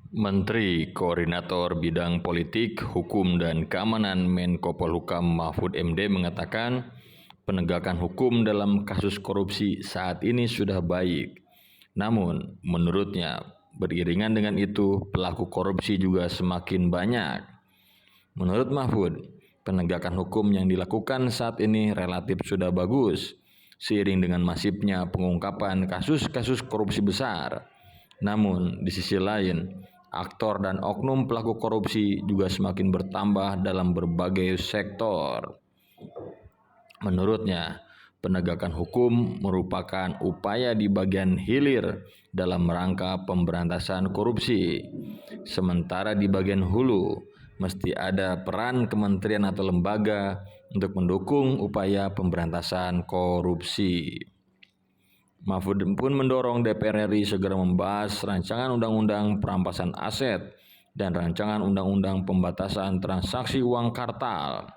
Menteri Koordinator Bidang Politik, Hukum, dan Keamanan Menko Polhukam Mahfud MD mengatakan penegakan hukum dalam kasus korupsi saat ini sudah baik. Namun, menurutnya, beriringan dengan itu, pelaku korupsi juga semakin banyak. Menurut Mahfud, penegakan hukum yang dilakukan saat ini relatif sudah bagus, seiring dengan masifnya pengungkapan kasus-kasus korupsi besar. Namun, di sisi lain, aktor dan oknum pelaku korupsi juga semakin bertambah dalam berbagai sektor. Menurutnya, penegakan hukum merupakan upaya di bagian hilir dalam rangka pemberantasan korupsi. Sementara di bagian hulu, mesti ada peran kementerian atau lembaga untuk mendukung upaya pemberantasan korupsi. Mahfud pun mendorong DPR RI segera membahas rancangan undang-undang perampasan aset dan rancangan undang-undang pembatasan transaksi uang kartal,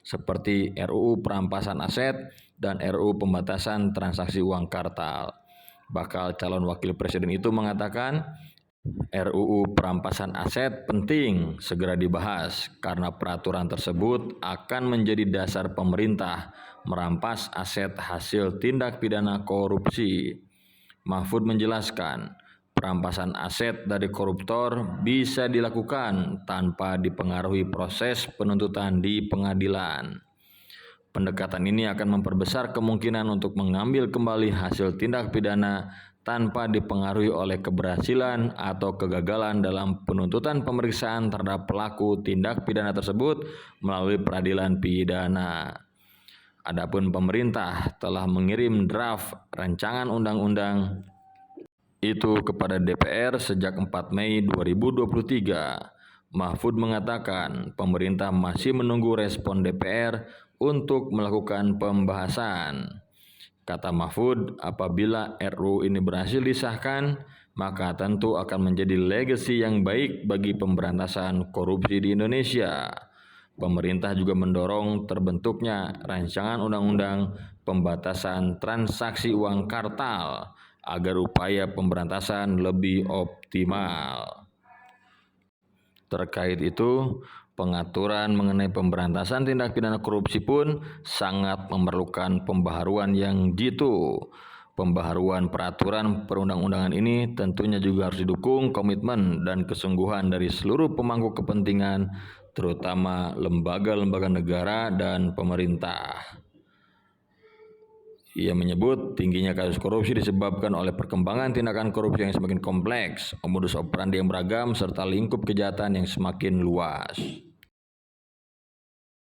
seperti RUU perampasan aset dan RUU pembatasan transaksi uang kartal. Bakal calon wakil presiden itu mengatakan RUU perampasan aset penting segera dibahas karena peraturan tersebut akan menjadi dasar pemerintah merampas aset hasil tindak pidana korupsi. Mahfud menjelaskan, perampasan aset dari koruptor bisa dilakukan tanpa dipengaruhi proses penuntutan di pengadilan. Pendekatan ini akan memperbesar kemungkinan untuk mengambil kembali hasil tindak pidana tanpa dipengaruhi oleh keberhasilan atau kegagalan dalam penuntutan pemeriksaan terhadap pelaku tindak pidana tersebut melalui peradilan pidana. Adapun pemerintah telah mengirim draft rancangan undang-undang itu kepada DPR sejak 4 Mei 2023. Mahfud mengatakan pemerintah masih menunggu respon DPR untuk melakukan pembahasan. Kata Mahfud, apabila RUU ini berhasil disahkan, maka tentu akan menjadi legasi yang baik bagi pemberantasan korupsi di Indonesia. Pemerintah juga mendorong terbentuknya rancangan undang-undang pembatasan transaksi uang kartal agar upaya pemberantasan lebih optimal. Terkait itu, pengaturan mengenai pemberantasan tindak pidana korupsi pun sangat memerlukan pembaharuan yang jitu. Pembaharuan peraturan perundang-undangan ini tentunya juga harus didukung komitmen dan kesungguhan dari seluruh pemangku kepentingan, terutama lembaga-lembaga negara dan pemerintah. Ia menyebut tingginya kasus korupsi disebabkan oleh perkembangan tindakan korupsi yang semakin kompleks, modus operandi yang beragam, serta lingkup kejahatan yang semakin luas.